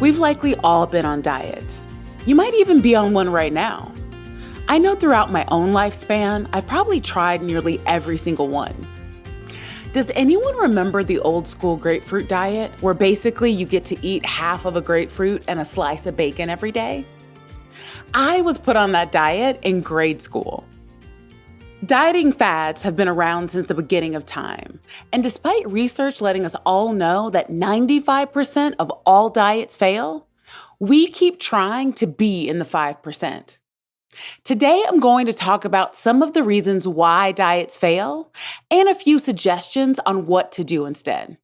We've likely all been on diets. You might even be on one right now. I know throughout my own lifespan, I've probably tried nearly every single one. Does anyone remember the old school grapefruit diet, where basically you get to eat half of a grapefruit and a slice of bacon every day? I was put on that diet in grade school. Dieting fads have been around since the beginning of time, and despite research letting us all know that 95% of all diets fail, we keep trying to be in the 5%. Today, I'm going to talk about some of the reasons why diets fail and a few suggestions on what to do instead.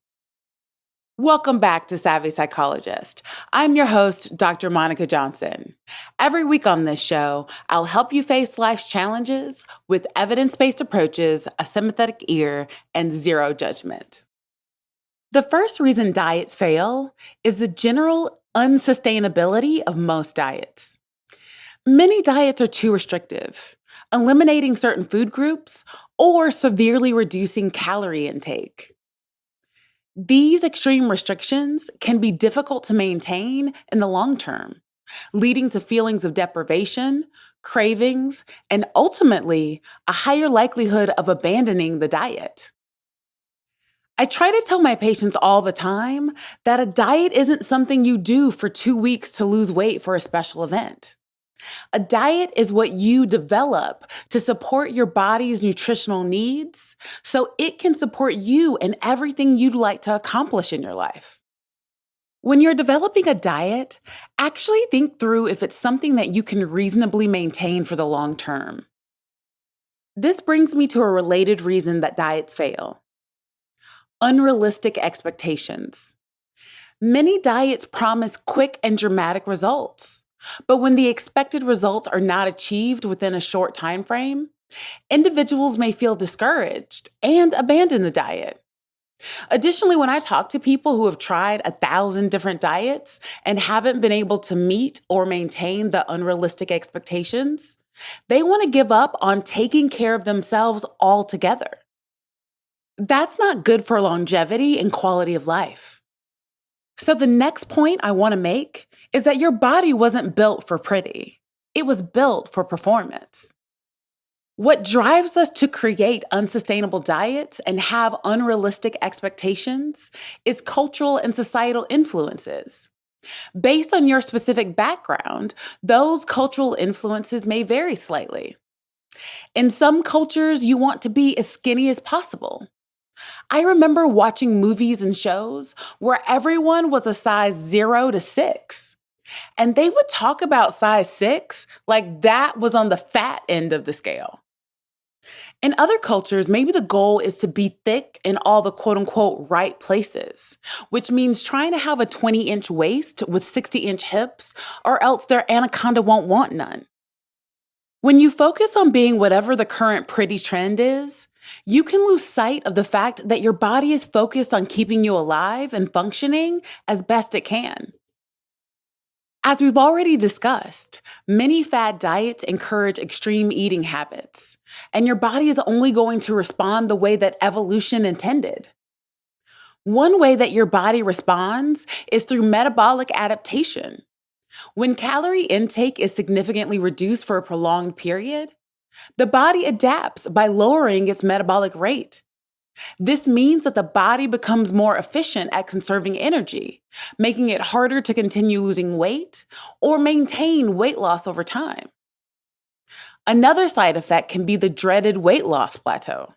Welcome back to Savvy Psychologist. I'm your host, Dr. Monica Johnson. Every week on this show, I'll help you face life's challenges with evidence-based approaches, a sympathetic ear, and zero judgment. The first reason diets fail is the general unsustainability of most diets. Many diets are too restrictive, eliminating certain food groups or severely reducing calorie intake. These extreme restrictions can be difficult to maintain in the long term, leading to feelings of deprivation, cravings, and ultimately a higher likelihood of abandoning the diet. I try to tell my patients all the time that a diet isn't something you do for 2 weeks to lose weight for a special event. A diet is what you develop to support your body's nutritional needs so it can support you in everything you'd like to accomplish in your life. When you're developing a diet, actually think through if it's something that you can reasonably maintain for the long term. This brings me to a related reason that diets fail: unrealistic expectations. Many diets promise quick and dramatic results. But when the expected results are not achieved within a short time frame, individuals may feel discouraged and abandon the diet. Additionally, when I talk to people who have tried 1,000 different diets and haven't been able to meet or maintain the unrealistic expectations, they want to give up on taking care of themselves altogether. That's not good for longevity and quality of life. So the next point I want to make is that your body wasn't built for pretty. It was built for performance. What drives us to create unsustainable diets and have unrealistic expectations is cultural and societal influences. Based on your specific background, those cultural influences may vary slightly. In some cultures, you want to be as skinny as possible. I remember watching movies and shows where everyone was a size 0 to 6. And they would talk about size 6 like that was on the fat end of the scale. In other cultures, maybe the goal is to be thick in all the quote unquote right places, which means trying to have a 20-inch waist with 60-inch hips, or else their anaconda won't want none. When you focus on being whatever the current pretty trend is, you can lose sight of the fact that your body is focused on keeping you alive and functioning as best it can. As we've already discussed, many fad diets encourage extreme eating habits, and your body is only going to respond the way that evolution intended. One way that your body responds is through metabolic adaptation. When calorie intake is significantly reduced for a prolonged period, the body adapts by lowering its metabolic rate. This means that the body becomes more efficient at conserving energy, making it harder to continue losing weight or maintain weight loss over time. Another side effect can be the dreaded weight loss plateau.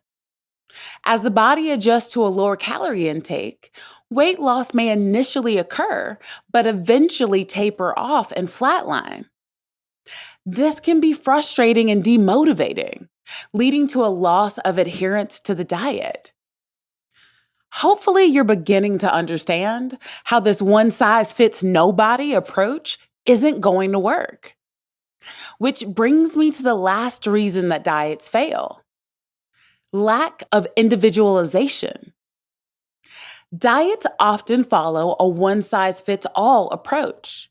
As the body adjusts to a lower calorie intake, weight loss may initially occur, but eventually taper off and flatline. This can be frustrating and demotivating, leading to a loss of adherence to the diet. Hopefully, you're beginning to understand how this one-size-fits-nobody approach isn't going to work. Which brings me to the last reason that diets fail: lack of individualization. Diets often follow a one-size-fits-all approach,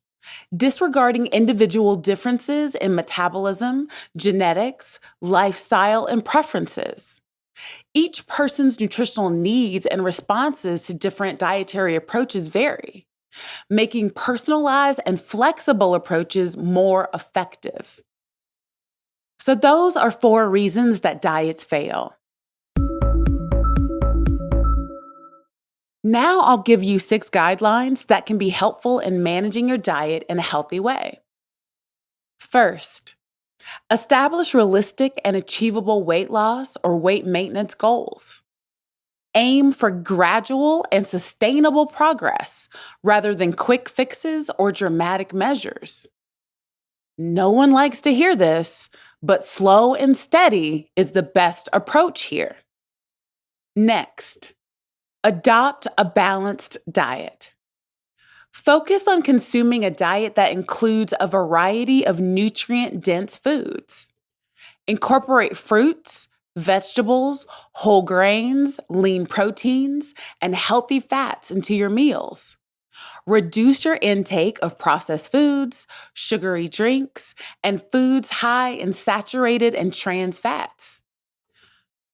disregarding individual differences in metabolism, genetics, lifestyle, and preferences. Each person's nutritional needs and responses to different dietary approaches vary, making personalized and flexible approaches more effective. So, those are 4 reasons that diets fail. Now, I'll give you 6 guidelines that can be helpful in managing your diet in a healthy way. First, establish realistic and achievable weight loss or weight maintenance goals. Aim for gradual and sustainable progress rather than quick fixes or dramatic measures. No one likes to hear this, but slow and steady is the best approach here. Next, adopt a balanced diet. Focus on consuming a diet that includes a variety of nutrient-dense foods. Incorporate fruits, vegetables, whole grains, lean proteins, and healthy fats into your meals. Reduce your intake of processed foods, sugary drinks, and foods high in saturated and trans fats.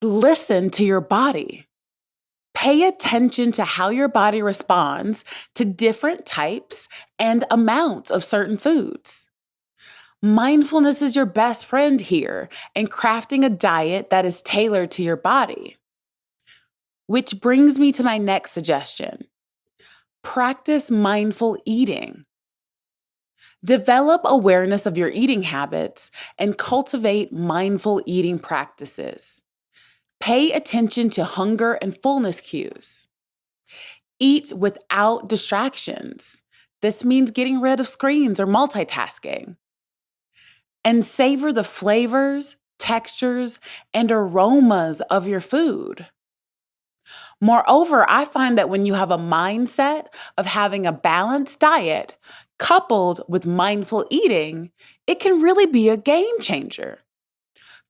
Listen to your body. Pay attention to how your body responds to different types and amounts of certain foods. Mindfulness is your best friend here in crafting a diet that is tailored to your body. Which brings me to my next suggestion. Practice mindful eating. Develop awareness of your eating habits and cultivate mindful eating practices. Pay attention to hunger and fullness cues. Eat without distractions. This means getting rid of screens or multitasking. And savor the flavors, textures, and aromas of your food. Moreover, I find that when you have a mindset of having a balanced diet coupled with mindful eating, it can really be a game changer.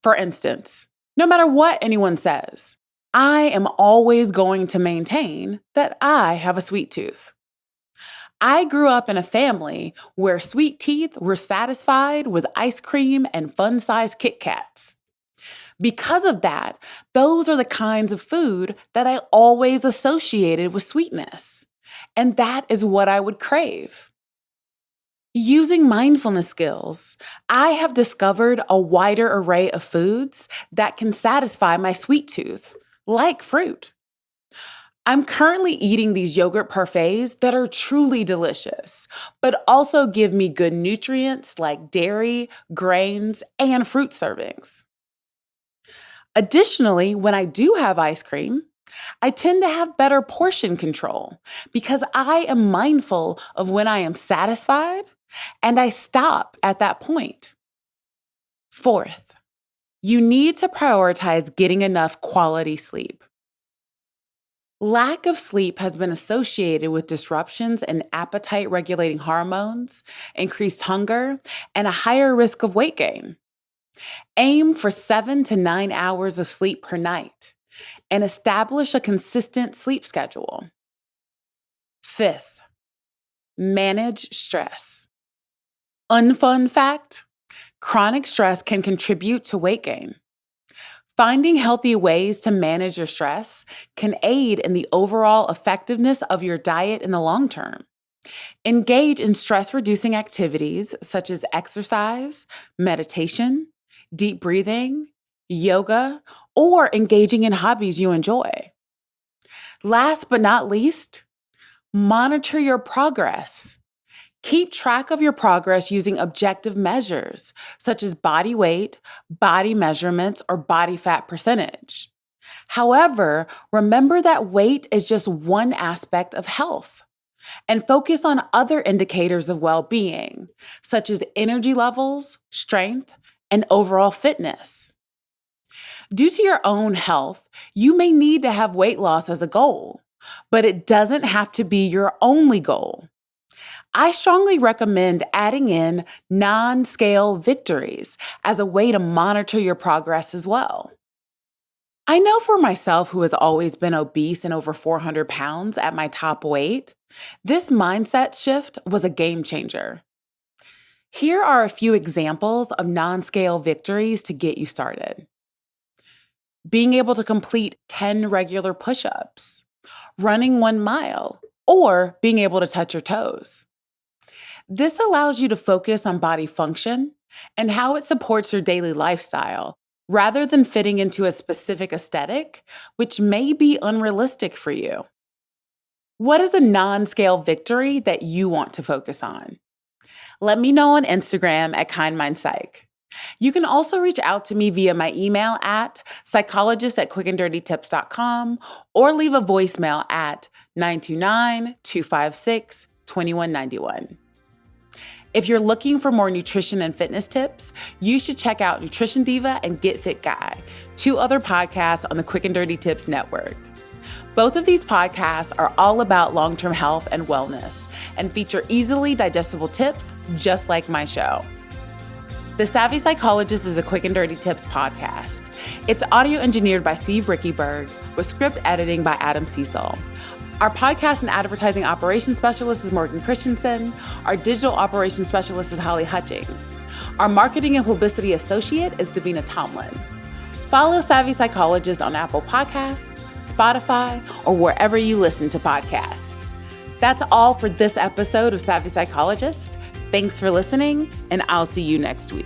For instance, no matter what anyone says, I am always going to maintain that I have a sweet tooth. I grew up in a family where sweet teeth were satisfied with ice cream and fun-sized Kit Kats. Because of that, those are the kinds of food that I always associated with sweetness. And that is what I would crave. Using mindfulness skills, I have discovered a wider array of foods that can satisfy my sweet tooth, like fruit. I'm currently eating these yogurt parfaits that are truly delicious, but also give me good nutrients like dairy, grains, and fruit servings. Additionally, when I do have ice cream, I tend to have better portion control because I am mindful of when I am satisfied and I stop at that point. Fourth, you need to prioritize getting enough quality sleep. Lack of sleep has been associated with disruptions in appetite regulating hormones, increased hunger, and a higher risk of weight gain. Aim for 7 to 9 hours of sleep per night and establish a consistent sleep schedule. Fifth, manage stress. Unfun fact, chronic stress can contribute to weight gain. Finding healthy ways to manage your stress can aid in the overall effectiveness of your diet in the long term. Engage in stress-reducing activities such as exercise, meditation, deep breathing, yoga, or engaging in hobbies you enjoy. Last but not least, monitor your progress. Keep track of your progress using objective measures such as body weight, body measurements, or body fat percentage. However, remember that weight is just one aspect of health, and focus on other indicators of well-being, such as energy levels, strength, and overall fitness. Due to your own health, you may need to have weight loss as a goal, but it doesn't have to be your only goal. I strongly recommend adding in non-scale victories as a way to monitor your progress as well. I know for myself, who has always been obese and over 400 pounds at my top weight, this mindset shift was a game changer. Here are a few examples of non-scale victories to get you started. Being able to complete 10 regular push-ups, running 1 mile, or being able to touch your toes. This allows you to focus on body function and how it supports your daily lifestyle rather than fitting into a specific aesthetic, which may be unrealistic for you. What is a non-scale victory that you want to focus on? Let me know on Instagram at KindMindPsych. You can also reach out to me via my email at psychologist@quickanddirtytips.com or leave a voicemail at 929-256-2191. If you're looking for more nutrition and fitness tips, you should check out Nutrition Diva and Get Fit Guy, 2 other podcasts on the Quick and Dirty Tips Network. Both of these podcasts are all about long-term health and wellness and feature easily digestible tips just like my show. The Savvy Psychologist is a Quick and Dirty Tips podcast. It's audio engineered by Steve Rickyberg with script editing by Adam Cecil. Our podcast and advertising operations specialist is Morgan Christensen. Our digital operations specialist is Holly Hutchings. Our marketing and publicity associate is Davina Tomlin. Follow Savvy Psychologist on Apple Podcasts, Spotify, or wherever you listen to podcasts. That's all for this episode of Savvy Psychologist. Thanks for listening, and I'll see you next week.